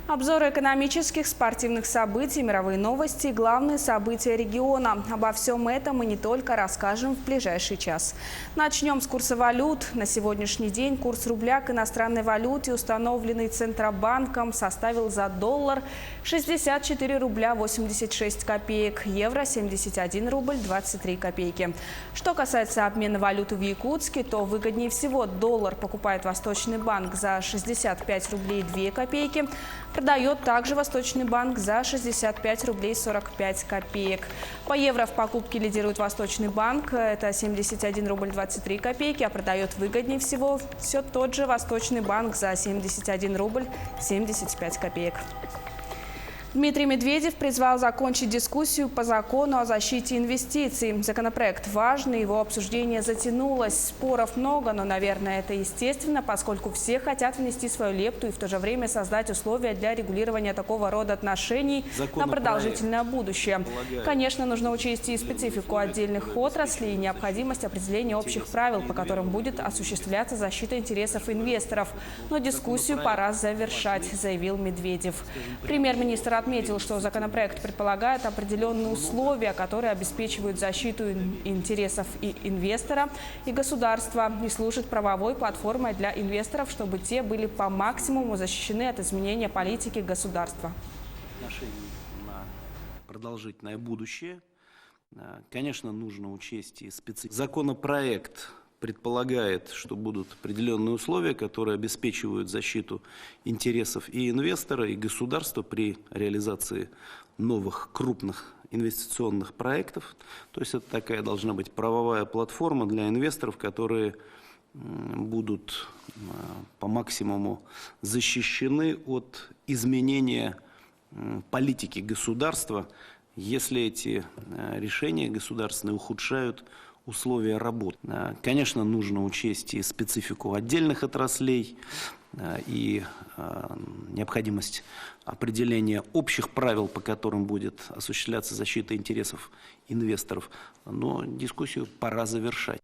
Обзоры экономических, спортивных событий, мировые новости и главные события региона. Обо всем этом и не только расскажем в ближайший час. Начнем с курса валют. На сегодняшний день курс рубля к иностранной валюте, установленный Центробанком, составил за доллар 64 рубля 86 копеек, евро 71 рубль 23 копейки. Что касается обмена валюты в Якутске, то выгоднее всего доллар покупает Восточный банк за 65 рублей 2 копейки, продает также Восточный банк за 65 рублей 45 копеек. По евро в покупке лидирует Восточный банк, это 71 рубль 23 копейки, а продает выгоднее всего все тот же Восточный банк за 71 рубль 75 копеек. Дмитрий Медведев призвал закончить дискуссию по закону о защите инвестиций. Законопроект важный, его обсуждение затянулось. Споров много, но, наверное, это естественно, поскольку все хотят внести свою лепту и в то же время создать условия для регулирования такого рода отношений на продолжительное будущее. Конечно, нужно учесть и специфику отдельных отраслей, и необходимость определения общих правил, по которым будет осуществляться защита интересов инвесторов. Но дискуссию пора завершать, заявил Медведев. Премьер-министр отметил, что законопроект предполагает определенные условия, которые обеспечивают защиту интересов и инвестора, и государства, и служат правовой платформой для инвесторов, чтобы те были по максимуму защищены от изменения политики государства. На продолжительное будущее, конечно, нужно учесть и специфику. Законопроект предполагает, что будут определенные условия, которые обеспечивают защиту интересов и инвестора, и государства при реализации новых крупных инвестиционных проектов. То есть это такая должна быть правовая платформа для инвесторов, которые будут по максимуму защищены от изменения политики государства, если эти решения государственные ухудшают условия работы. Конечно, нужно учесть и специфику отдельных отраслей, и необходимость определения общих правил, по которым будет осуществляться защита интересов инвесторов. Но дискуссию пора завершать.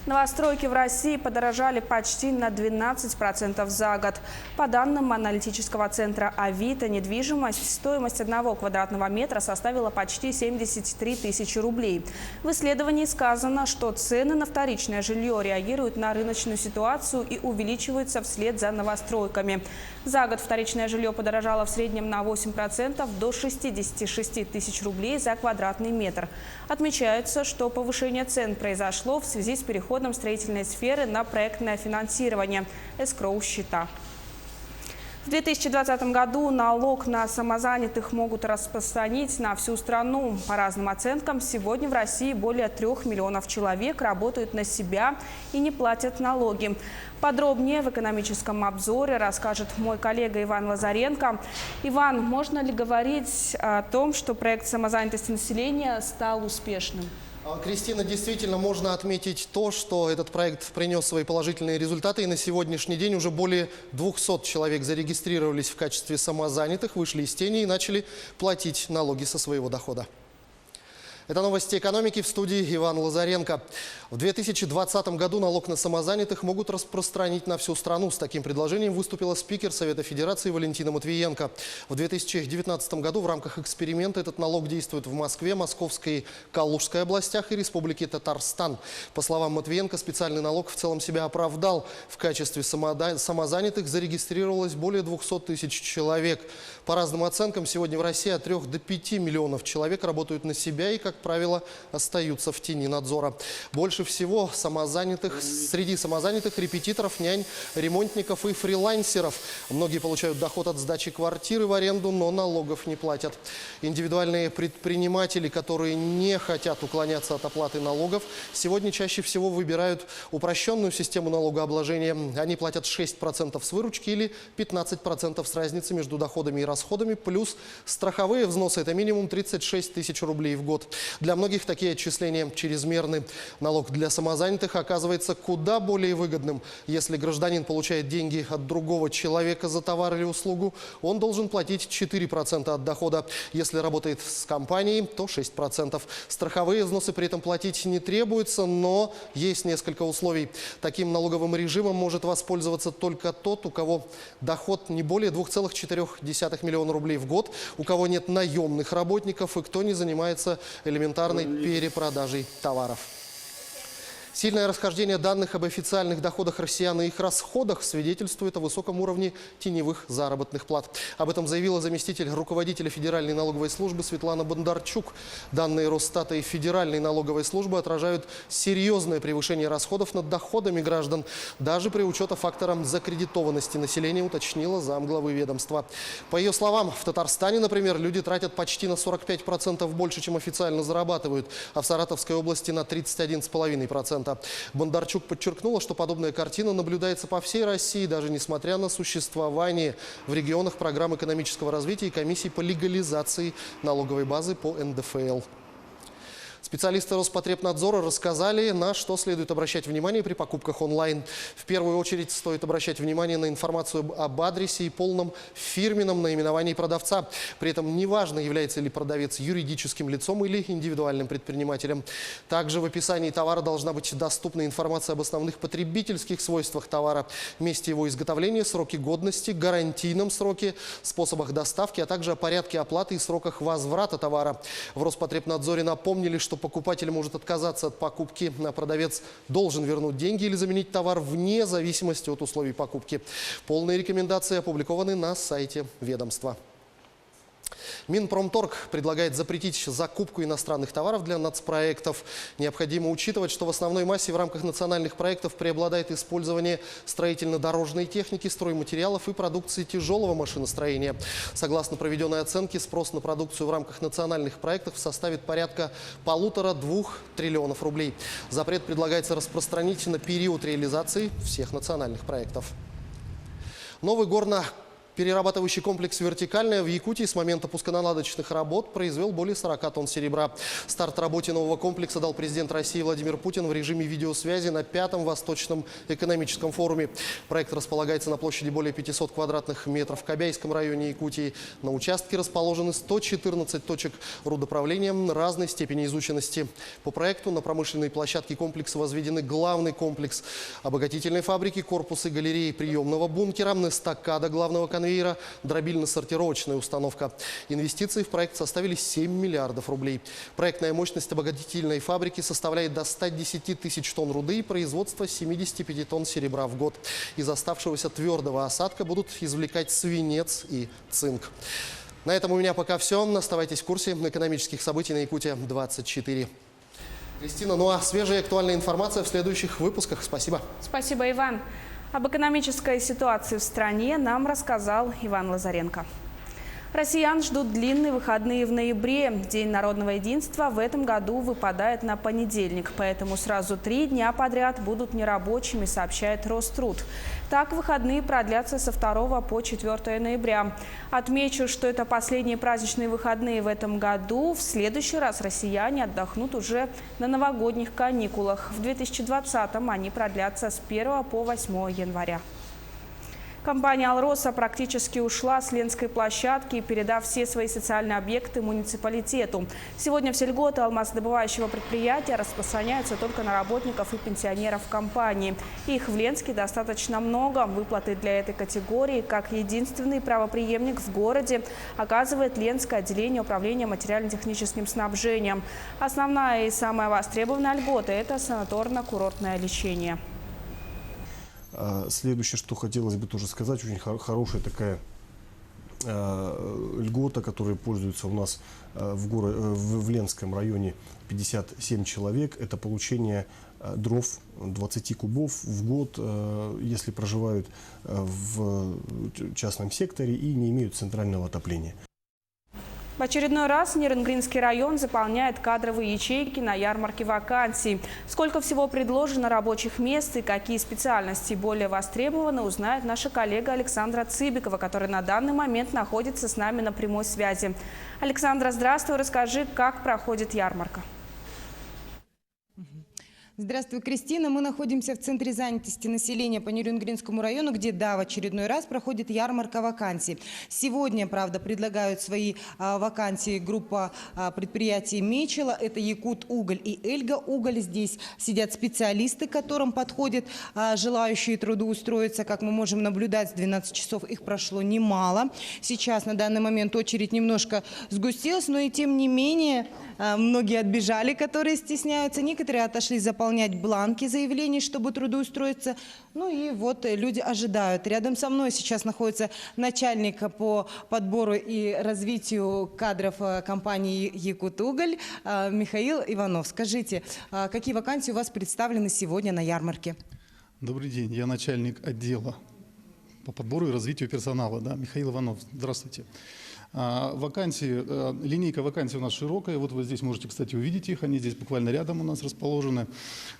Новостройки в России подорожали почти на 12% за год. По данным аналитического центра Авито, недвижимость, стоимость 1 квадратного метра составила почти 73 тысячи рублей. В исследовании сказано, что цены на вторичное жилье реагируют на рыночную ситуацию и увеличиваются вслед за новостройками. За год вторичное жилье подорожало в среднем на 8% до 66 тысяч рублей за квадратный метр. Отмечается, что повышение цен произошло в связи с переходом строительной сферы на проектное финансирование, эскроу-счета. В 2020 году налог на самозанятых могут распространить на всю страну. По разным оценкам, сегодня в России более 3 миллионов человек работают на себя и не платят налоги. Подробнее в экономическом обзоре расскажет мой коллега Иван Лазаренко. Иван, можно ли говорить о том, что проект самозанятости населения стал успешным? Кристина, действительно можно отметить то, что этот проект принес свои положительные результаты. И на сегодняшний день уже более 200 человек зарегистрировались в качестве самозанятых, вышли из тени и начали платить налоги со своего дохода. Это новости экономики, в студии Иван Лазаренко. В 2020 году налог на самозанятых могут распространить на всю страну. С таким предложением выступила спикер Совета Федерации Валентина Матвиенко. В 2019 году в рамках эксперимента этот налог действует в Москве, Московской и Калужской областях и Республике Татарстан. По словам Матвиенко, специальный налог в целом себя оправдал. В качестве самозанятых зарегистрировалось более 200 тысяч человек. По разным оценкам, сегодня в России от 3 до 5 миллионов человек работают на себя и, как правило, остаются в тени надзора. Больше всего среди самозанятых репетиторов, нянь, ремонтников и фрилансеров. Многие получают доход от сдачи квартиры в аренду, но налогов не платят. Индивидуальные предприниматели, которые не хотят уклоняться от оплаты налогов, сегодня чаще всего выбирают упрощенную систему налогообложения. Они платят 6% с выручки или 15% с разницы между доходами и расходами, плюс страховые взносы. Это минимум 36 тысяч рублей в год. Для многих такие отчисления чрезмерны. Налог налог для самозанятых оказывается куда более выгодным. Если гражданин получает деньги от другого человека за товар или услугу, он должен платить 4% от дохода. Если работает с компанией, то 6%. Страховые взносы при этом платить не требуется, но есть несколько условий. Таким налоговым режимом может воспользоваться только тот, у кого доход не более 2,4 миллиона рублей в год, у кого нет наемных работников и кто не занимается элементарной перепродажей товаров. Сильное расхождение данных об официальных доходах россиян и их расходах свидетельствует о высоком уровне теневых заработных плат. Об этом заявила заместитель руководителя Федеральной налоговой службы Светлана Бондарчук. Данные Росстата и Федеральной налоговой службы отражают серьезное превышение расходов над доходами граждан, даже при учете фактора закредитованности населения, уточнила замглавы ведомства. По ее словам, в Татарстане, например, люди тратят почти на 45% больше, чем официально зарабатывают, а в Саратовской области на 31,5%. Бондарчук подчеркнула, что подобная картина наблюдается по всей России, даже несмотря на существование в регионах программ экономического развития и комиссий по легализации налоговой базы по НДФЛ. Специалисты Роспотребнадзора рассказали, на что следует обращать внимание при покупках онлайн. В первую очередь стоит обращать внимание на информацию об адресе и полном фирменном наименовании продавца. При этом неважно, является ли продавец юридическим лицом или индивидуальным предпринимателем. Также в описании товара должна быть доступна информация об основных потребительских свойствах товара, месте его изготовления, сроке годности, гарантийном сроке, способах доставки, а также о порядке оплаты и сроках возврата товара. В Роспотребнадзоре напомнили, что покупатель может отказаться от покупки, а продавец должен вернуть деньги или заменить товар вне зависимости от условий покупки. Полные рекомендации опубликованы на сайте ведомства. Минпромторг предлагает запретить закупку иностранных товаров для нацпроектов. Необходимо учитывать, что в основной массе в рамках национальных проектов преобладает использование строительно-дорожной техники, стройматериалов и продукции тяжелого машиностроения. Согласно проведенной оценке, спрос на продукцию в рамках национальных проектов составит порядка 1,5–2 триллионов рублей. Запрет предлагается распространить на период реализации всех национальных проектов. Новый горно-перерабатывающий комплекс «Вертикальная» в Якутии с момента пусконаладочных работ произвел более 40 тонн серебра. Старт работе нового комплекса дал президент России Владимир Путин в режиме видеосвязи на 5-м Восточном экономическом форуме. Проект располагается на площади более 500 квадратных метров в Кобяйском районе Якутии. На участке расположены 114 точек рудоправления разной степени изученности. По проекту на промышленной площадке комплекса возведены главный комплекс обогатительной фабрики, корпусы галереи приемного бункера, эстакада главного конвейера, дробильно-сортировочная установка. Инвестиции в проект составили 7 миллиардов рублей. Проектная мощность обогатительной фабрики составляет до 110 тысяч тонн руды и производство 75 тонн серебра в год. Из оставшегося твердого осадка будут извлекать свинец и цинк. На этом у меня пока все. Оставайтесь в курсе экономических событий на Якутия-24. Кристина, ну а свежая и актуальная информация в следующих выпусках. Спасибо. Спасибо, Иван. Об экономической ситуации в стране нам рассказал Иван Лазаренко. Россиян ждут длинные выходные в ноябре. День народного единства в этом году выпадает на понедельник, поэтому сразу 3 дня подряд будут нерабочими, сообщает Роструд. Так, выходные продлятся со 2 по 4 ноября. Отмечу, что это последние праздничные выходные в этом году. В следующий раз россияне отдохнут уже на новогодних каникулах. В 2020-м они продлятся с 1 по 8 января. Компания «Алроса» практически ушла с Ленской площадки, передав все свои социальные объекты муниципалитету. Сегодня все льготы алмаздобывающего предприятия распространяются только на работников и пенсионеров компании. Их в Ленске достаточно много. Выплаты для этой категории, как единственный правопреемник в городе, оказывает Ленское отделение управления материально-техническим снабжением. Основная и самая востребованная льгота – это санаторно-курортное лечение. Следующее, что хотелось бы тоже сказать, очень хорошая такая льгота, которой пользуются у нас в Ленском районе 57 человек. Это получение дров 20 кубов в год, если проживают в частном секторе и не имеют центрального отопления. В очередной раз Нерюнгринский район заполняет кадровые ячейки на ярмарке вакансий. Сколько всего предложено рабочих мест и какие специальности более востребованы, узнает наша коллега Александра Цыбикова, которая на данный момент находится с нами на прямой связи. Александра, здравствуй. Расскажи, как проходит ярмарка. Здравствуй, Кристина. Мы находимся в Центре занятости населения по Нерюнгринскому району, где, да, в очередной раз проходит ярмарка вакансий. Сегодня, правда, предлагают свои вакансии группа предприятий Мечела. Это Якут Уголь и Эльга Уголь. Здесь сидят специалисты, к которым подходят желающие трудоустроиться. Как мы можем наблюдать, с 12 часов их прошло немало. Сейчас на данный момент очередь немножко сгустилась, но и тем не менее многие отбежали, которые стесняются. Некоторые отошли заполнять бланки заявлений, чтобы трудоустроиться. Ну и вот люди ожидают. Рядом со мной сейчас находится начальник по подбору и развитию кадров компании «Якутуголь» Михаил Иванов. Скажите, какие вакансии у вас представлены сегодня на ярмарке? Добрый день, я начальник отдела по подбору и развитию персонала, да, Михаил Иванов. Здравствуйте. Вакансии, линейка вакансий у нас широкая. Вот вы здесь можете, кстати, увидеть их. Они здесь буквально рядом у нас расположены.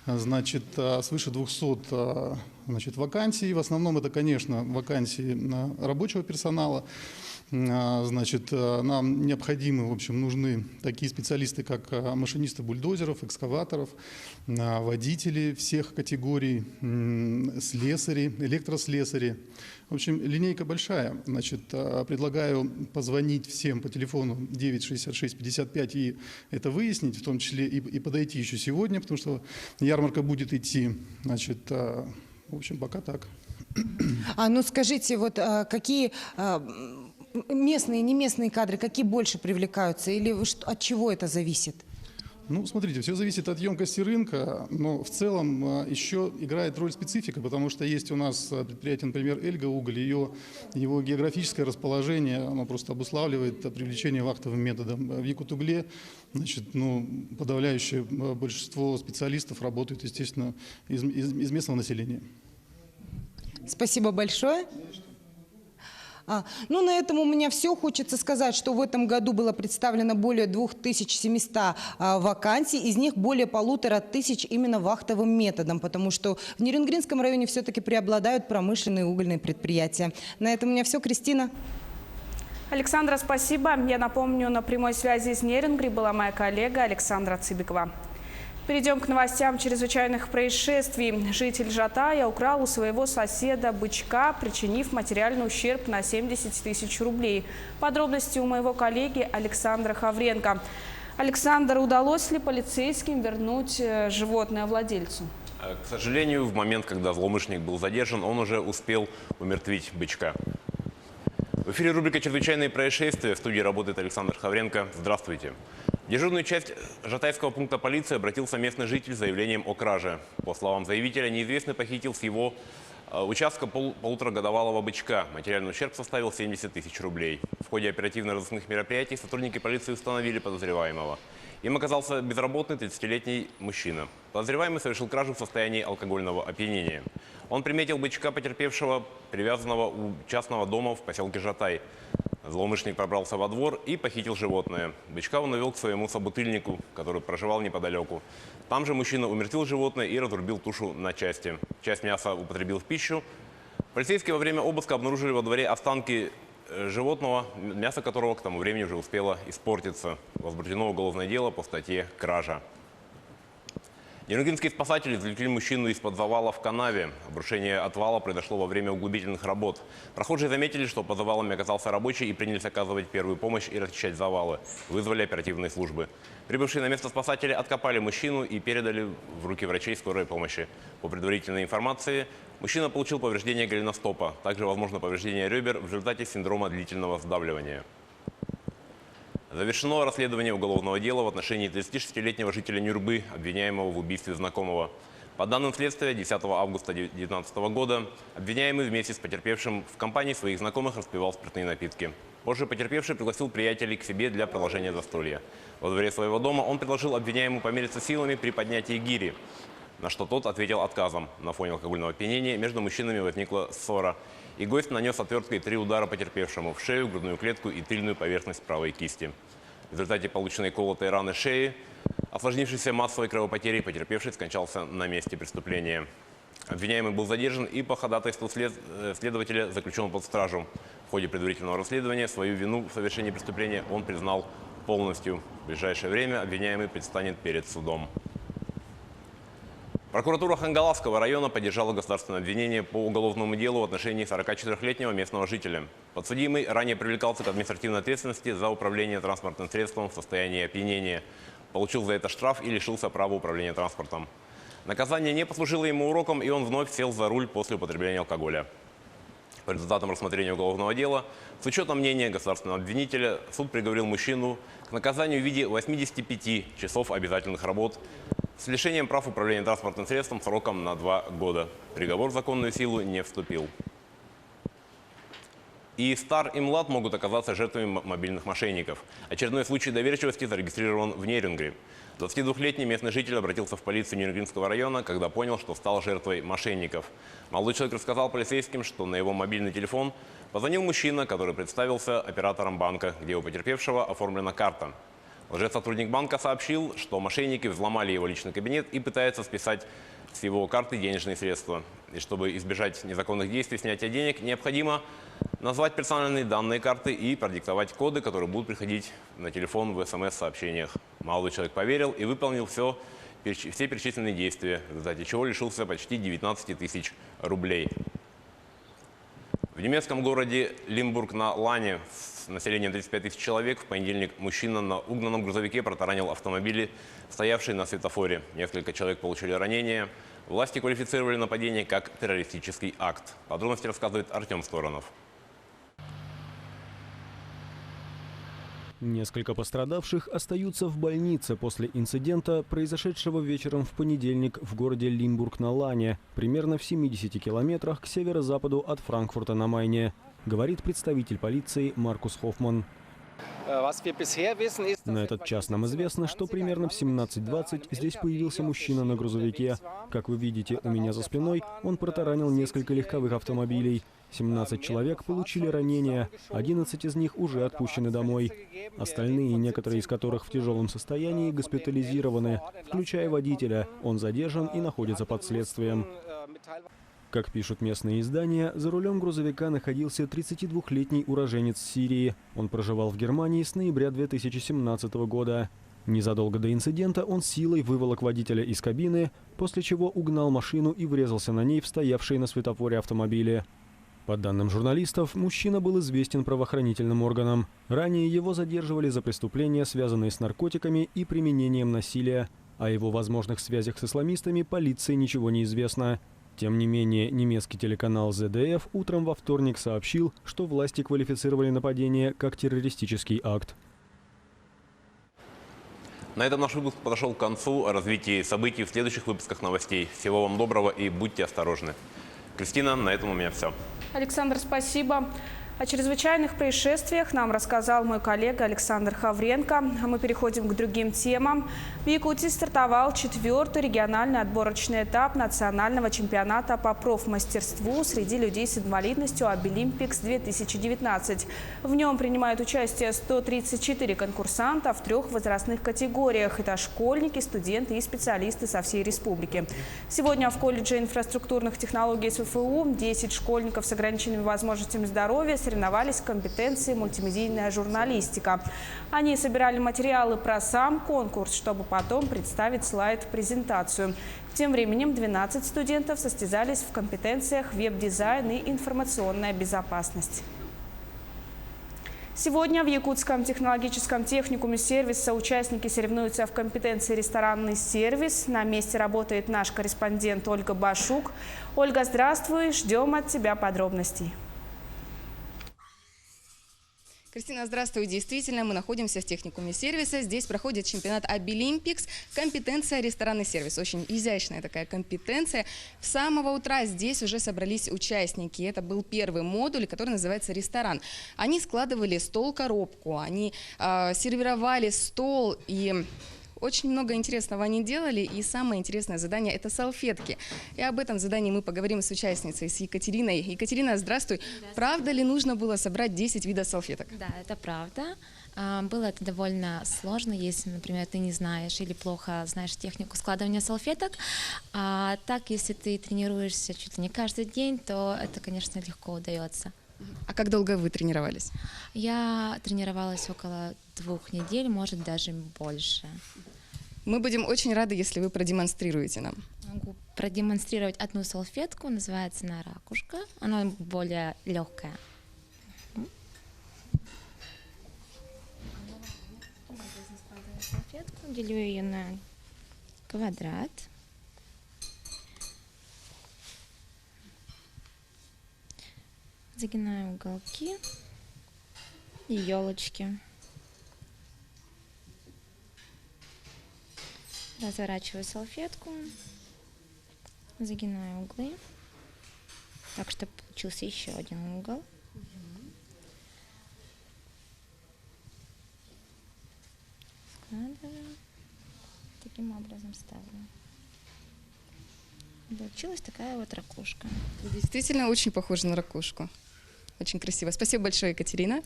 Значит, свыше 200 вакансий. В основном это, конечно, вакансии рабочего персонала. Значит, нам необходимы, в общем, нужны такие специалисты, как машинисты бульдозеров, экскаваторов, водители всех категорий, слесари, электрослесари. В общем, линейка большая. Значит, предлагаю позвонить всем по телефону 966-55 и это выяснить, в том числе и подойти еще сегодня, потому что ярмарка будет идти. Значит, в общем, пока так. Ну скажите, вот какие местные и неместные кадры, какие больше привлекаются или от чего это зависит? Ну, смотрите, все зависит от емкости рынка, но в целом еще играет роль специфика, потому что есть у нас предприятие, например, Эльга Уголь, его географическое расположение, оно просто обуславливает привлечение вахтовым методом. В Якут-Угле, значит, подавляющее большинство специалистов работают, естественно, из местного населения. Спасибо большое. Ну, на этом у меня все. Хочется сказать, что в этом году было представлено более 2700 вакансий, из них более 1500 именно вахтовым методом, потому что в Нерюнгринском районе все-таки преобладают промышленные угольные предприятия. На этом у меня все. Кристина. Александра, спасибо. Я напомню, на прямой связи из Нерюнгри была моя коллега Александра Цыбикова. Перейдем к новостям чрезвычайных происшествий. Житель Жатая украл у своего соседа бычка, причинив материальный ущерб на 70 тысяч рублей. Подробности у моего коллеги Александра Хавренко. Александр, удалось ли полицейским вернуть животное владельцу? К сожалению, в момент, когда злоумышленник был задержан, он уже успел умертвить бычка. В эфире рубрика «Чрезвычайные происшествия». В студии работает Александр Хавренко. Здравствуйте. В дежурную часть Жатайского пункта полиции обратился местный житель с заявлением о краже. По словам заявителя, неизвестный похитил с его участка полуторагодовалого бычка. Материальный ущерб составил 70 тысяч рублей. В ходе оперативно-розыскных мероприятий сотрудники полиции установили подозреваемого. Им оказался безработный 30-летний мужчина. Подозреваемый совершил кражу в состоянии алкогольного опьянения. Он приметил бычка потерпевшего, привязанного у частного дома в поселке Жатай. Злоумышленник пробрался во двор и похитил животное. Бычка он увел к своему собутыльнику, который проживал неподалеку. Там же мужчина умертвил животное и разрубил тушу на части. Часть мяса употребил в пищу. Полицейские во время обыска обнаружили во дворе останки животного, мясо которого к тому времени уже успело испортиться. Возбуждено уголовное дело по статье «Кража». Нерюнгринские спасатели извлекли мужчину из-под завала в канаве. Обрушение отвала произошло во время углубительных работ. Прохожие заметили, что под завалами оказался рабочий и принялись оказывать первую помощь и расчищать завалы. Вызвали оперативные службы. Прибывшие на место спасатели откопали мужчину и передали в руки врачей скорой помощи. По предварительной информации, мужчина получил повреждение голеностопа. Также возможно повреждение ребер в результате синдрома длительного сдавливания. Завершено расследование уголовного дела в отношении 36-летнего жителя Нюрбы, обвиняемого в убийстве знакомого. По данным следствия, 10 августа 2019 года обвиняемый вместе с потерпевшим в компании своих знакомых распивал спиртные напитки. Позже потерпевший пригласил приятелей к себе для продолжения застолья. Во дворе своего дома он предложил обвиняемому помериться силами при поднятии гири, на что тот ответил отказом. На фоне алкогольного опьянения между мужчинами возникла ссора, и гость нанес отверткой 3 удара потерпевшему в шею, грудную клетку и тыльную поверхность правой кисти. В результате полученной колотой раны шеи, осложнившейся массовой кровопотерей, потерпевший скончался на месте преступления. Обвиняемый был задержан и по ходатайству следователя заключен под стражу. В ходе предварительного расследования свою вину в совершении преступления он признал полностью. В ближайшее время обвиняемый предстанет перед судом. Прокуратура Хангаласского района поддержала государственное обвинение по уголовному делу в отношении 44-летнего местного жителя. Подсудимый ранее привлекался к административной ответственности за управление транспортным средством в состоянии опьянения. Получил за это штраф и лишился права управления транспортом. Наказание не послужило ему уроком, и он вновь сел за руль после употребления алкоголя. По результатам рассмотрения уголовного дела, с учетом мнения государственного обвинителя, суд приговорил мужчину к наказанию в виде 85 часов обязательных работ с лишением прав управления транспортным средством сроком на 2 года. Приговор в законную силу не вступил. И стар, и млад могут оказаться жертвами мобильных мошенников. Очередной случай доверчивости зарегистрирован в Нерюнгри. 22-летний местный житель обратился в полицию Нерюнгринского района, когда понял, что стал жертвой мошенников. Молодой человек рассказал полицейским, что на его мобильный телефон позвонил мужчина, который представился оператором банка, где у потерпевшего оформлена карта. Лжесотрудник банка сообщил, что мошенники взломали его личный кабинет и пытаются списать с его карты денежные средства. И чтобы избежать незаконных действий снятия денег, необходимо назвать персональные данные карты и продиктовать коды, которые будут приходить на телефон в СМС-сообщениях. Молодой человек поверил и выполнил все перечисленные действия, в результате чего лишился почти 19 тысяч рублей. В немецком городе Лимбург-на-Лане с населением 35 тысяч человек в понедельник мужчина на угнанном грузовике протаранил автомобили, стоявшие на светофоре. Несколько человек получили ранения. Власти квалифицировали нападение как террористический акт. Подробности рассказывает Артем Сторонов. Несколько пострадавших остаются в больнице после инцидента, произошедшего вечером в понедельник в городе Лимбург-на-Лане, примерно в 70 километрах к северо-западу от Франкфурта на Майне, говорит представитель полиции Маркус Хоффман. На этот час нам известно, что примерно в 17:20 здесь появился мужчина на грузовике. Как вы видите, у меня за спиной он протаранил несколько легковых автомобилей. 17 человек получили ранения, 11 из них уже отпущены домой. Остальные, некоторые из которых в тяжелом состоянии, госпитализированы, включая водителя. Он задержан и находится под следствием. Как пишут местные издания, за рулем грузовика находился 32-летний уроженец Сирии. Он проживал в Германии с ноября 2017 года. Незадолго до инцидента он силой выволок водителя из кабины, после чего угнал машину и врезался на ней в стоявшие на светофоре автомобили. По данным журналистов, мужчина был известен правоохранительным органам. Ранее его задерживали за преступления, связанные с наркотиками и применением насилия. О его возможных связях с исламистами полиции ничего не известно. Тем не менее, немецкий телеканал ZDF утром во вторник сообщил, что власти квалифицировали нападение как террористический акт. На этом наш выпуск подошел к концу. О развитии событий в следующих выпусках новостей. Всего вам доброго и будьте осторожны. Кристина, на этом у меня все. Александр, спасибо. О чрезвычайных происшествиях нам рассказал мой коллега Александр Хавренко. А мы переходим к другим темам. В Якутии стартовал 4-й региональный отборочный этап национального чемпионата по профмастерству среди людей с инвалидностью «Обилимпикс 2019». В нем принимают участие 134 конкурсанта в 3 возрастных категориях. Это школьники, студенты и специалисты со всей республики. Сегодня в колледже инфраструктурных технологий СФУ 10 школьников с ограниченными возможностями здоровья соревновались в компетенции мультимедийная журналистика. Они собирали материалы про сам конкурс, чтобы потом представить слайд-презентацию. Тем временем 12 студентов состязались в компетенциях веб-дизайн и информационная безопасность. Сегодня в Якутском технологическом техникуме сервиса участники соревнуются в компетенции ресторанный сервис. На месте работает наш корреспондент Ольга Башук. Ольга, здравствуй, ждем от тебя подробностей. Кристина, здравствуй. Действительно, мы находимся в техникуме сервиса. Здесь проходит чемпионат Обилимпикс, компетенция ресторанный сервис. Очень изящная такая компетенция. С самого утра здесь уже собрались участники. Это был первый модуль, который называется ресторан. Они складывали стол-коробку, они сервировали стол и... Очень много интересного они делали, и самое интересное задание – это салфетки. И об этом задании мы поговорим с участницей, с Екатериной. Екатерина, здравствуй. Правда ли нужно было собрать 10 видов салфеток? Да, это правда. Было это довольно сложно, если, например, ты не знаешь или плохо знаешь технику складывания салфеток. А так, если ты тренируешься чуть ли не каждый день, то это, конечно, легко удается. А как долго вы тренировались? Я тренировалась около 2 недель, может, даже больше. Мы будем очень рады, если вы продемонстрируете нам. Могу продемонстрировать одну салфетку, называется она ракушка, она более легкая. Салфетку, делю ее на квадрат. Загинаю уголки и елочки. Разворачиваю салфетку, загинаю углы, так чтобы получился еще один угол. Складываю, таким образом ставлю. Получилась такая вот ракушка. Действительно очень похоже на ракушку. Очень красиво. Спасибо большое, Екатерина.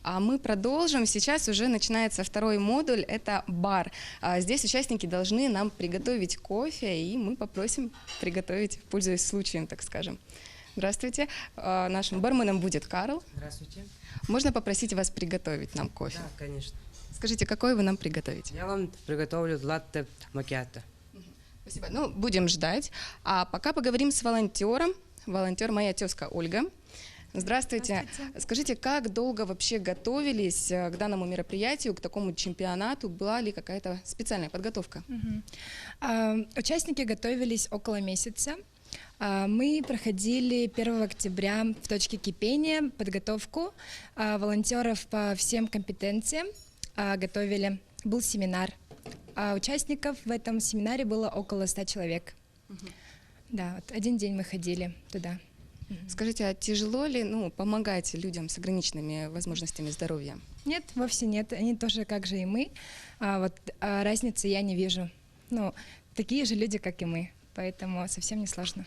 А мы продолжим. Сейчас уже начинается второй модуль, это бар. Здесь участники должны нам приготовить кофе, и мы попросим приготовить, пользуясь случаем, так скажем. Здравствуйте. Нашим барменом будет Карл. Здравствуйте. Можно попросить вас приготовить нам кофе? Да, конечно. Скажите, какой вы нам приготовите? Я вам приготовлю латте макиато. Спасибо. Ну, будем ждать. А пока поговорим с волонтером. Волонтер моя тезка Ольга. Здравствуйте. Скажите, как долго вообще готовились к данному мероприятию, к такому чемпионату? Была ли какая-то специальная подготовка? Участники готовились около месяца. Мы проходили 1 октября в точке кипения подготовку волонтеров по всем компетенциям. Готовили. Был семинар. Участников в этом семинаре было около 100 человек. Да, вот один день мы ходили туда. Скажите, а тяжело ли помогать людям с ограниченными возможностями здоровья? Нет, вовсе нет. Они тоже, как же и мы. Разницы я не вижу. Такие же люди, как и мы. Поэтому совсем не сложно.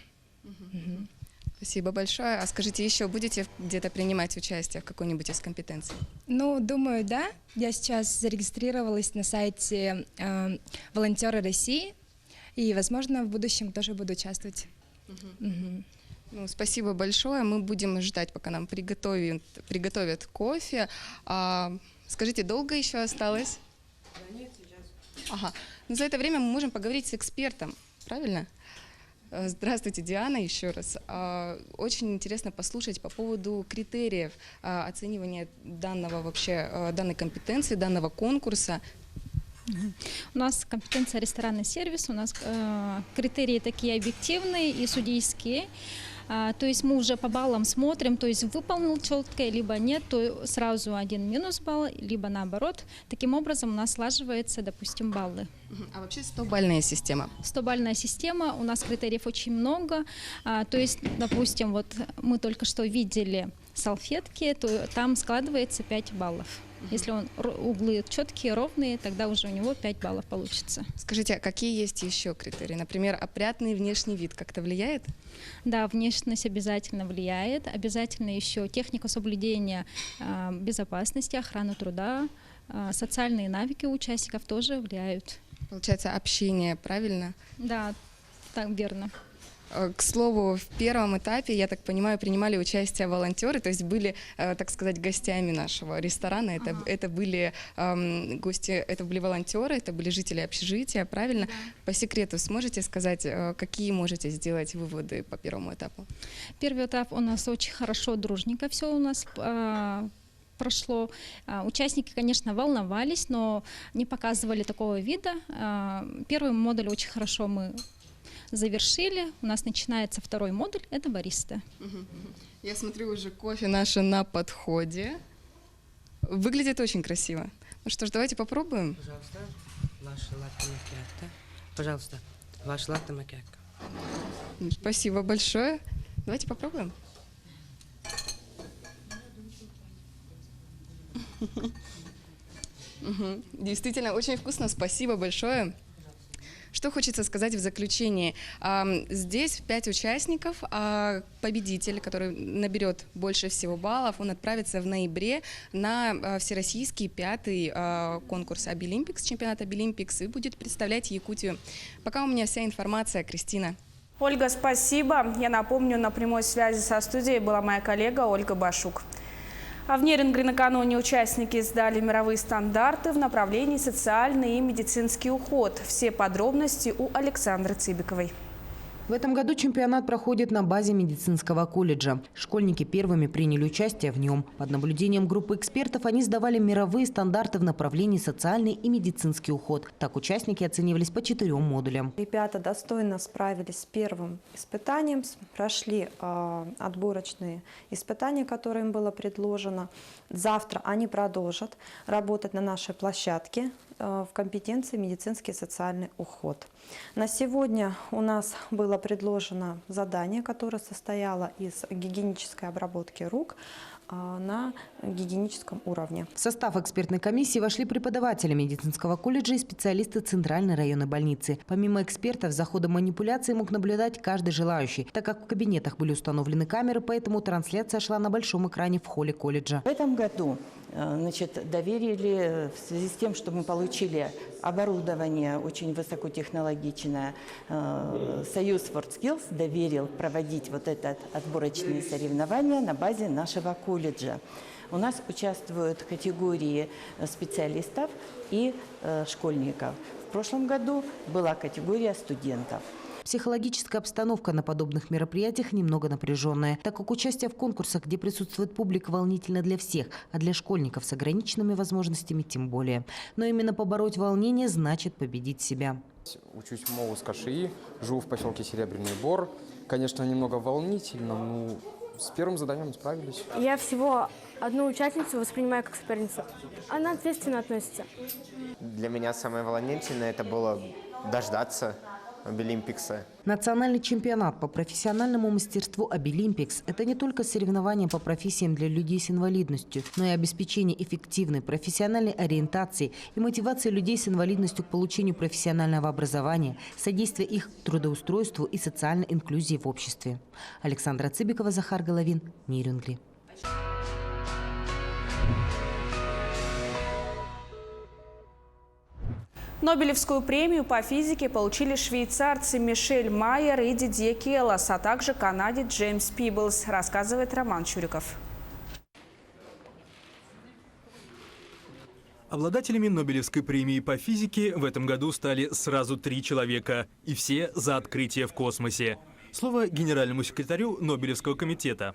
Спасибо большое. А скажите, еще будете где-то принимать участие в какой-нибудь из компетенций? Думаю, да. Я сейчас зарегистрировалась на сайте «Волонтеры России». И, возможно, в будущем тоже буду участвовать. Спасибо большое. Мы будем ждать, пока нам приготовят кофе. Скажите, долго еще осталось? Да нет, сейчас. Ага. За это время мы можем поговорить с экспертом, правильно? Здравствуйте, Диана, еще раз. Очень интересно послушать по поводу критериев оценивания данной компетенции, данного конкурса. У нас компетенция ресторанный сервис, у нас критерии такие объективные и судейские. То есть мы уже по баллам смотрим, то есть выполнил четко, либо нет, то сразу 1 минус балл, либо наоборот. Таким образом у нас слаживается, допустим, баллы. А вообще 100-бальная система? 100-бальная система, у нас критериев очень много. То есть, допустим, вот мы только что видели салфетки, то там складывается 5 баллов. Если углы четкие, ровные, тогда уже у него 5 баллов получится. Скажите, а какие есть еще критерии? Например, опрятный внешний вид как-то влияет? Да, внешность обязательно влияет. Обязательно еще техника соблюдения безопасности, охраны труда, социальные навыки у участников тоже влияют. Получается, общение, правильно? Да, так верно. К слову, в первом этапе, я так понимаю, принимали участие волонтеры, то есть были, так сказать, гостями нашего ресторана. Это были гости, это были волонтеры, это были жители общежития, правильно? Да. По секрету сможете сказать, какие можете сделать выводы по первому этапу? Первый этап у нас очень хорошо, дружненько все у нас прошло. Участники, конечно, волновались, но не показывали такого вида. Первый модуль очень хорошо мы завершили. У нас начинается второй модуль, это бариста. Я смотрю, уже кофе наше на подходе. Выглядит очень красиво. Ну что ж, давайте попробуем. Пожалуйста, ваш латте макиато. Пожалуйста, ваш латте макиато. Спасибо большое. Давайте попробуем. Действительно, очень вкусно. Спасибо большое. Что хочется сказать в заключении? Здесь 5 участников, а победитель, который наберет больше всего баллов, он отправится в ноябре на всероссийский 5-й конкурс Обилимпикс, чемпионат Обилимпикс, и будет представлять Якутию. Пока у меня вся информация. Кристина. Ольга, спасибо. Я напомню, на прямой связи со студией была моя коллега Ольга Башук. А в Нерюнгри накануне участники сдали мировые стандарты в направлении социальный и медицинский уход. Все подробности у Александры Цыбиковой. В этом году чемпионат проходит на базе медицинского колледжа. Школьники первыми приняли участие в нем. Под наблюдением группы экспертов они сдавали мировые стандарты в направлении социальный и медицинский уход. Так участники оценивались по 4 модулям. Ребята достойно справились с первым испытанием, прошли отборочные испытания, которые им было предложено. Завтра они продолжат работать на нашей площадке в компетенции медицинский и социальный уход. На сегодня у нас было предложено задание, которое состояло из гигиенической обработки рук на гигиеническом уровне. В состав экспертной комиссии вошли преподаватели медицинского колледжа и специалисты Центральной районной больницы. Помимо экспертов, за ходом манипуляции мог наблюдать каждый желающий, так как в кабинетах были установлены камеры, поэтому трансляция шла на большом экране в холле колледжа. В этом году доверили, в связи с тем, что мы получили оборудование очень высокотехнологичное, Союз WorldSkills доверил проводить вот это отборочные соревнования на базе нашего колледжа. У нас участвуют категории специалистов и школьников. В прошлом году была категория студентов. Психологическая обстановка на подобных мероприятиях немного напряженная, так как участие в конкурсах, где присутствует публика, волнительно для всех, а для школьников с ограниченными возможностями тем более. Но именно побороть волнение значит победить себя. Учусь в МОУ СКШИ, живу в поселке Серебряный Бор. Конечно, немного волнительно, но с первым заданием справились. Я всего одну участницу воспринимаю как соперницу. Она ответственно относится. Для меня самое волнительное это было дождаться Обилимпикса. Национальный чемпионат по профессиональному мастерству Обилимпикс – это не только соревнования по профессиям для людей с инвалидностью, но и обеспечение эффективной профессиональной ориентации и мотивации людей с инвалидностью к получению профессионального образования, содействие их трудоустройству и социальной инклюзии в обществе. Александра Цыбикова, Захар Головин, Нерюнгри. Нобелевскую премию по физике получили швейцарцы Мишель Майер и Дидье Келос, а также канадец Джеймс Пиблс, рассказывает Роман Чуриков. Обладателями Нобелевской премии по физике в этом году стали сразу 3 человека, и все за открытие в космосе. Слово генеральному секретарю Нобелевского комитета.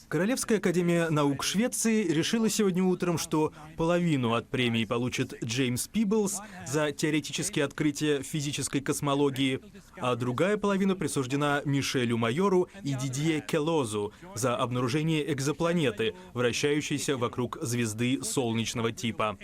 Королевская академия наук Швеции решила сегодня утром, что половину от премии получит Джеймс Пиблс за теоретические открытия физической космологии, а другая половина присуждена Мишелю Майору и Дидье Келозу за обнаружение экзопланеты, вращающейся вокруг звезды солнечного типа.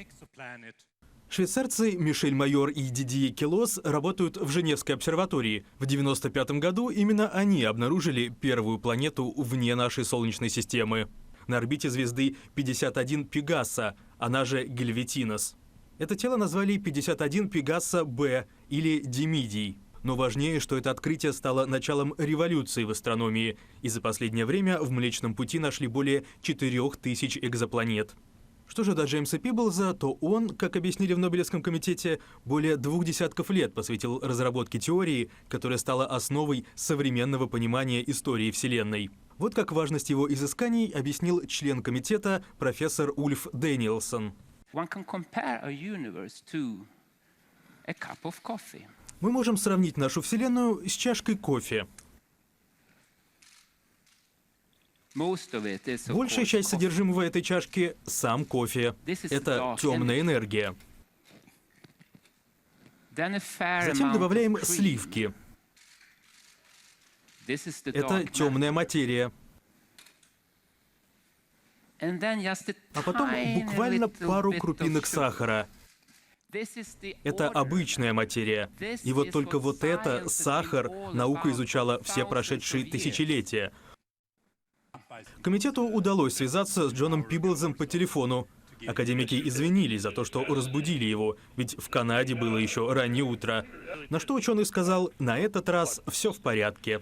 Швейцарцы Мишель Майор и Дидье Келос работают в Женевской обсерватории. В 1995 году именно они обнаружили первую планету вне нашей Солнечной системы. На орбите звезды 51 Пегаса, она же Гельветинос. Это тело назвали 51 Пегаса-Б или Димидий. Но важнее, что это открытие стало началом революции в астрономии, и за последнее время в Млечном Пути нашли более 4000 экзопланет. Что же до Джеймса Пиблза, то он, как объяснили в Нобелевском комитете, более 2 десятков лет посвятил разработке теории, которая стала основой современного понимания истории Вселенной. Вот как важность его изысканий объяснил член комитета профессор Ульф Дэниелсон. Мы можем сравнить нашу Вселенную с чашкой кофе. Большая часть содержимого этой чашки – сам кофе. Это темная энергия. Затем добавляем сливки. Это темная материя. А потом буквально пару крупинок сахара. Это обычная материя. И вот только вот это, сахар, наука изучала все прошедшие тысячелетия. Комитету удалось связаться с Джоном Пиблзом по телефону. Академики извинились за то, что разбудили его, ведь в Канаде было еще раннее утро. На что ученый сказал, на этот раз все в порядке.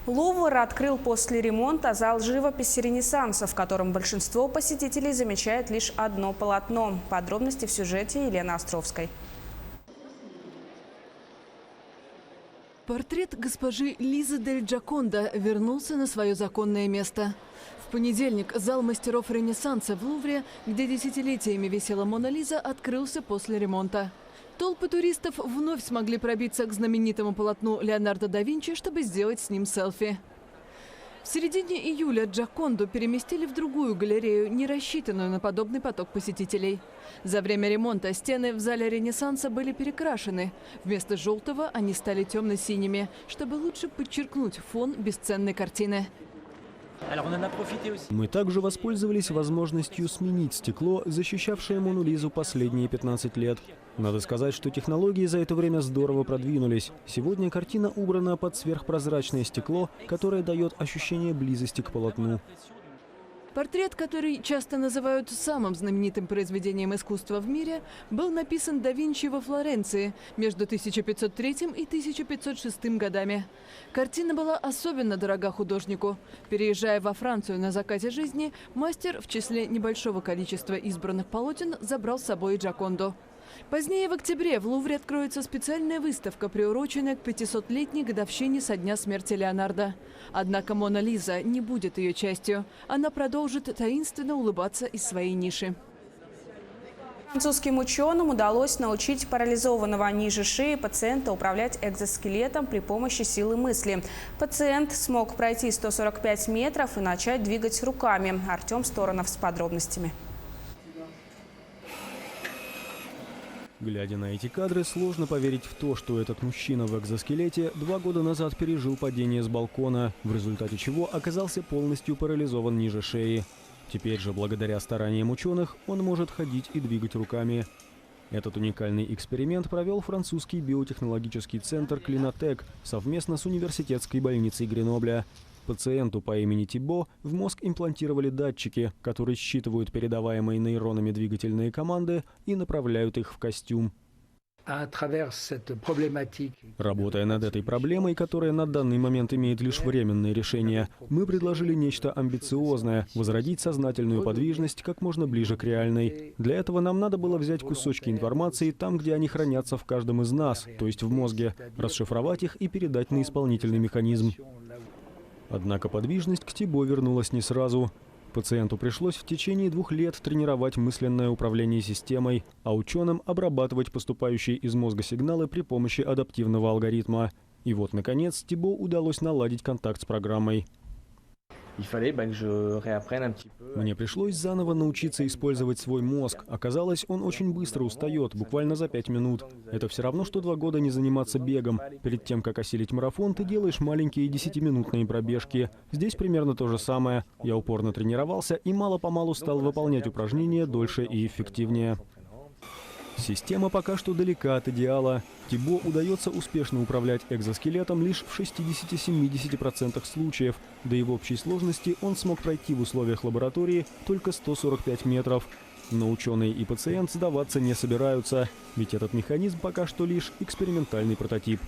Лувр открыл после ремонта зал живописи Ренессанса, в котором большинство посетителей замечает лишь одно полотно. Подробности в сюжете Елены Островской. Портрет госпожи Лизы Дель Джакондо вернулся на свое законное место. В понедельник зал мастеров Ренессанса в Лувре, где десятилетиями висела Мона Лиза, открылся после ремонта. Толпы туристов вновь смогли пробиться к знаменитому полотну Леонардо да Винчи, чтобы сделать с ним селфи. В середине июля Джаконду переместили в другую галерею, не рассчитанную на подобный поток посетителей. За время ремонта стены в зале Ренессанса были перекрашены. Вместо желтого они стали темно-синими, чтобы лучше подчеркнуть фон бесценной картины. Мы также воспользовались возможностью сменить стекло, защищавшее Мону Лизу последние 15 лет. Надо сказать, что технологии за это время здорово продвинулись. Сегодня картина убрана под сверхпрозрачное стекло, которое дает ощущение близости к полотну. Портрет, который часто называют самым знаменитым произведением искусства в мире, был написан да Винчи во Флоренции между 1503 и 1506 годами. Картина была особенно дорога художнику. Переезжая во Францию на закате жизни, мастер в числе небольшого количества избранных полотен забрал с собой и Джаконду. Позднее, в октябре, в Лувре откроется специальная выставка, приуроченная к 500-летней годовщине со дня смерти Леонардо. Однако Мона Лиза не будет ее частью. Она продолжит таинственно улыбаться из своей ниши. Французским ученым удалось научить парализованного ниже шеи пациента управлять экзоскелетом при помощи силы мысли. Пациент смог пройти 145 метров и начать двигать руками. Артем Сторонов с подробностями. Глядя на эти кадры, сложно поверить в то, что этот мужчина в экзоскелете 2 года назад пережил падение с балкона, в результате чего оказался полностью парализован ниже шеи. Теперь же, благодаря стараниям ученых, он может ходить и двигать руками. Этот уникальный эксперимент провел французский биотехнологический центр «Клинотек» совместно с университетской больницей Гренобля. Пациенту по имени Тибо в мозг имплантировали датчики, которые считывают передаваемые нейронами двигательные команды и направляют их в костюм. Работая над этой проблемой, которая на данный момент имеет лишь временное решение, мы предложили нечто амбициозное – возродить сознательную подвижность как можно ближе к реальной. Для этого нам надо было взять кусочки информации там, где они хранятся в каждом из нас, то есть в мозге, расшифровать их и передать на исполнительный механизм. Однако подвижность к Тибо вернулась не сразу. Пациенту пришлось в течение 2 лет тренировать мысленное управление системой, а ученым обрабатывать поступающие из мозга сигналы при помощи адаптивного алгоритма. И вот, наконец, Тибо удалось наладить контакт с программой. Мне пришлось заново научиться использовать свой мозг. Оказалось, он очень быстро устает, буквально за 5 минут. Это все равно, что 2 года не заниматься бегом. Перед тем, как осилить марафон, ты делаешь маленькие 10-минутные пробежки. Здесь примерно то же самое. Я упорно тренировался и мало-помалу стал выполнять упражнения дольше и эффективнее. Система пока что далека от идеала. Тибо удается успешно управлять экзоскелетом лишь в 60-70% случаев. Да и в общей сложности он смог пройти в условиях лаборатории только 145 метров. Но ученые и пациент сдаваться не собираются, ведь этот механизм пока что лишь экспериментальный прототип.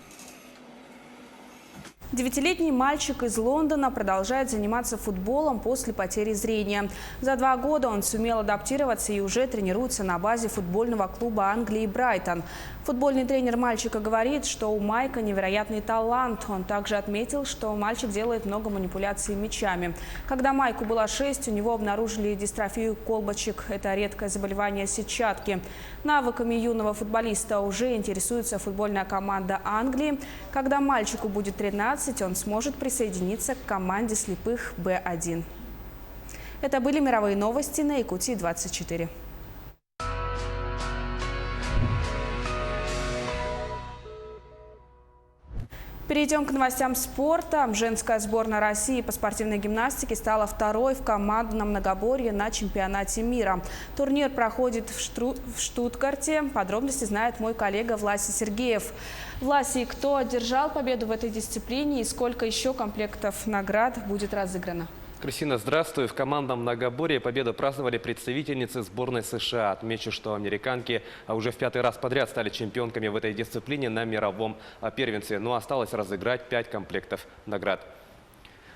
9-летний мальчик из Лондона продолжает заниматься футболом после потери зрения. За 2 года он сумел адаптироваться и уже тренируется на базе футбольного клуба Англии «Брайтон». Футбольный тренер мальчика говорит, что у Майка невероятный талант. Он также отметил, что мальчик делает много манипуляций мячами. Когда Майку было 6, у него обнаружили дистрофию колбочек. Это редкое заболевание сетчатки. Навыками юного футболиста уже интересуется футбольная команда Англии. Когда мальчику будет 13, он сможет присоединиться к команде слепых Б1. Это были мировые новости на Якутии 24. Перейдем к новостям спорта. Женская сборная России по спортивной гимнастике стала 2-й в командном многоборье на чемпионате мира. Турнир проходит в Штутгарте. Подробности знает мой коллега Власий Сергеев. Власий, кто одержал победу в этой дисциплине и сколько еще комплектов наград будет разыграно? Кристина, здравствуй. В командном многоборье победу праздновали представительницы сборной США. Отмечу, что американки уже в 5-й раз подряд стали чемпионками в этой дисциплине на мировом первенстве. Но осталось разыграть 5 комплектов наград.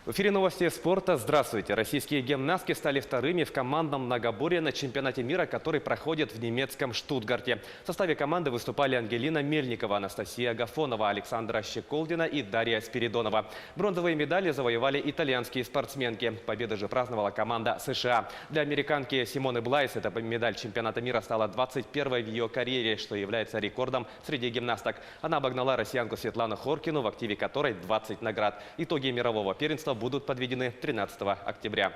В эфире новости спорта. Здравствуйте. Российские гимнастки стали вторыми в командном многоборье на чемпионате мира, который проходит в немецком Штутгарте. В составе команды выступали Ангелина Мельникова, Анастасия Агафонова, Александра Щеколдина и Дарья Спиридонова. Бронзовые медали завоевали итальянские спортсменки. Победу же праздновала команда США. Для американки Симоны Блайс эта медаль чемпионата мира стала 21-й в ее карьере, что является рекордом среди гимнасток. Она обогнала россиянку Светлану Хоркину, в активе которой 20 наград. Итоги мирового первенства будут подведены 13 октября.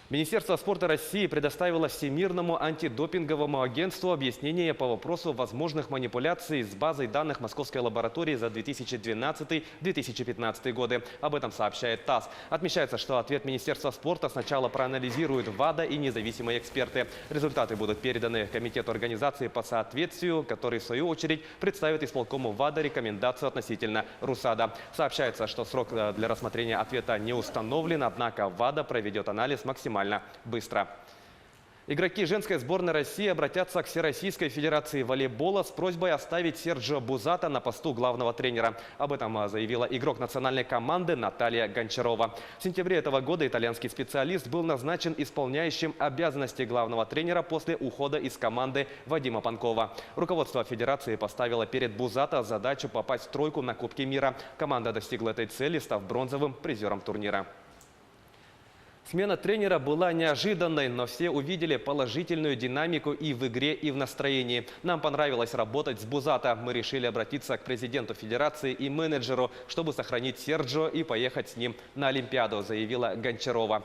Министерство спорта России предоставило Всемирному антидопинговому агентству объяснение по вопросу возможных манипуляций с базой данных Московской лаборатории за 2012-2015 годы. Об этом сообщает ТАСС. Отмечается, что ответ Министерства спорта сначала проанализируют ВАДА и независимые эксперты. Результаты будут переданы Комитету организации по соответствию, который в свою очередь представит исполкому ВАДА рекомендацию относительно РУСАДА. Сообщается, что срок для рассмотрения ответа не установлен, однако ВАДА проведет анализ максимально быстро. Игроки женской сборной России обратятся к Всероссийской Федерации волейбола с просьбой оставить Серджио Бузата на посту главного тренера. Об этом заявила игрок национальной команды Наталья Гончарова. В сентябре этого года итальянский специалист был назначен исполняющим обязанности главного тренера после ухода из команды Вадима Панкова. Руководство Федерации поставило перед Бузата задачу попасть в тройку на Кубке мира. Команда достигла этой цели, став бронзовым призером турнира. Смена тренера была неожиданной, но все увидели положительную динамику и в игре, и в настроении. Нам понравилось работать с Бузата. Мы решили обратиться к президенту Федерации и менеджеру, чтобы сохранить Серджио и поехать с ним на Олимпиаду, заявила Гончарова.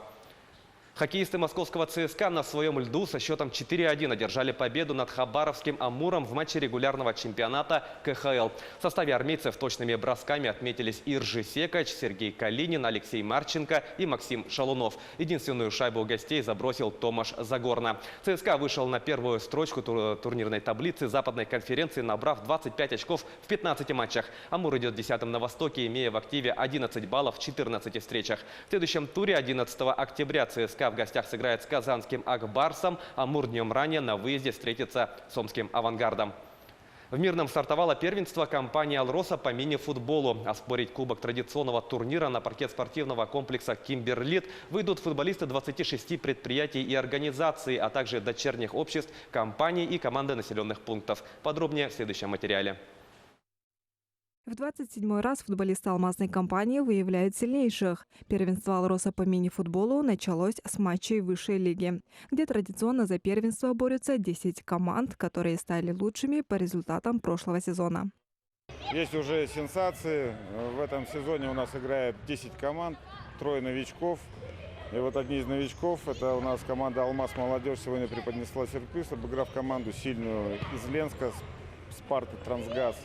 Хоккеисты московского ЦСКА на своем льду со счетом 4-1 одержали победу над Хабаровским «Амуром» в матче регулярного чемпионата КХЛ. В составе армейцев точными бросками отметились Иржи Секач, Сергей Калинин, Алексей Марченко и Максим Шалунов. Единственную шайбу у гостей забросил Томаш Загорна. ЦСКА вышел на первую строчку турнирной таблицы западной конференции, набрав 25 очков в 15 матчах. «Амур» идет 10-м на Востоке, имея в активе 11 баллов в 14 встречах. В следующем туре 11 октября ЦСКА в гостях сыграет с казанским «Акбарсом», «Амур» днем ранее на выезде встретится с омским «Авангардом». В Мирном стартовало первенство компании «Алроса» по мини-футболу. Оспорить кубок традиционного турнира на паркет спортивного комплекса «Кимберлит» выйдут футболисты 26 предприятий и организаций, а также дочерних обществ, компаний и команды населенных пунктов. Подробнее в следующем материале. В 27-й раз футболисты алмазной компании выявляют сильнейших. Первенство «Алроса» по мини-футболу началось с матчей высшей лиги, где традиционно за первенство борются 10 команд, которые стали лучшими по результатам прошлого сезона. Есть уже сенсации. В этом сезоне у нас играет 10 команд, 3 новичков. И вот одни из новичков, это у нас команда «Алмаз Молодежь», сегодня преподнесла сюрприз, обыграв команду сильную из Ленска, «Спарта Трансгаз».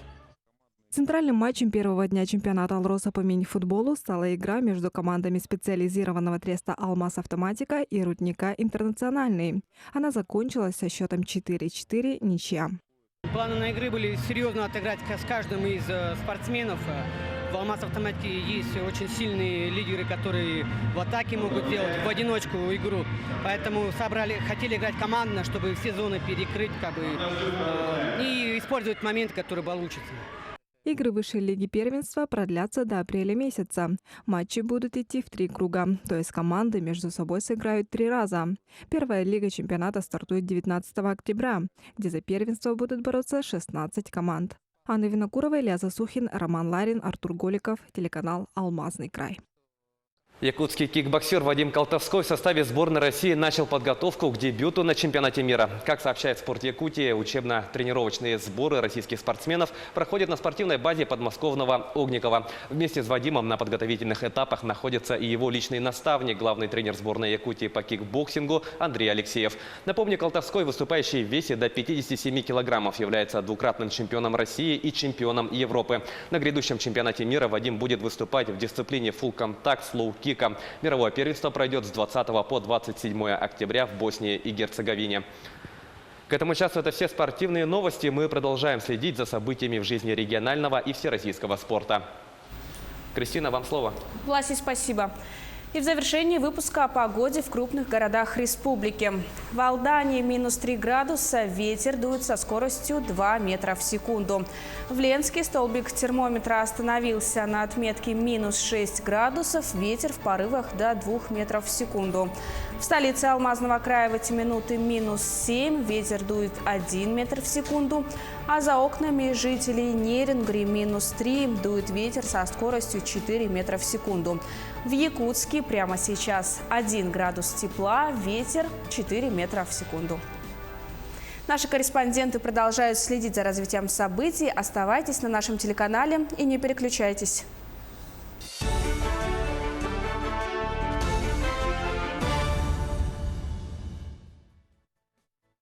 Центральным матчем первого дня чемпионата «Алроса» по мини-футболу стала игра между командами специализированного треста «Алмаз Автоматика» и «Рудника Интернациональный». Она закончилась со счетом 4-4, ничья. Планы на игры были серьезно отыграть с каждым из спортсменов. В «Алмаз Автоматике» есть очень сильные лидеры, которые в атаке могут делать в одиночку игру. Поэтому хотели играть командно, чтобы все зоны перекрыть и использовать моменты, которые получатся. Игры высшей лиги первенства продлятся до апреля месяца. Матчи будут идти в 3 круга, то есть команды между собой сыграют 3 раза. Первая лига чемпионата стартует 19 октября, где за первенство будут бороться 16 команд. Анна Винокурова, Илья Засухин, Роман Ларин, Артур Голиков, телеканал «Алмазный край». Якутский кикбоксер Вадим Колтовской в составе сборной России начал подготовку к дебюту на чемпионате мира. Как сообщает «Спорт Якутии», учебно-тренировочные сборы российских спортсменов проходят на спортивной базе подмосковного Огникова. Вместе с Вадимом на подготовительных этапах находится и его личный наставник, главный тренер сборной Якутии по кикбоксингу Андрей Алексеев. Напомню, Колтовской, выступающий в весе до 57 килограммов, является двукратным чемпионом России и чемпионом Европы. На грядущем чемпионате мира Вадим будет выступать в дисциплине фулл-контакт с лоу-кик. Мировое первенство пройдет с 20 по 27 октября в Боснии и Герцеговине. К этому часу это все спортивные новости. Мы продолжаем следить за событиями в жизни регионального и всероссийского спорта. Кристина, вам слово. Власий, спасибо. И в завершении выпуска о погоде в крупных городах республики. В Алдании -3 градуса, ветер дует со скоростью 2 метра в секунду. В Ленске столбик термометра остановился на отметке -6 градусов, ветер в порывах до 2 метров в секунду. В столице Алмазного края в эти минуты -7, ветер дует 1 метр в секунду. А за окнами жителей Нерингри -3, дует ветер со скоростью 4 метра в секунду. В Якутске прямо сейчас 1 градус тепла, ветер 4 метра в секунду. Наши корреспонденты продолжают следить за развитием событий. Оставайтесь на нашем телеканале и не переключайтесь.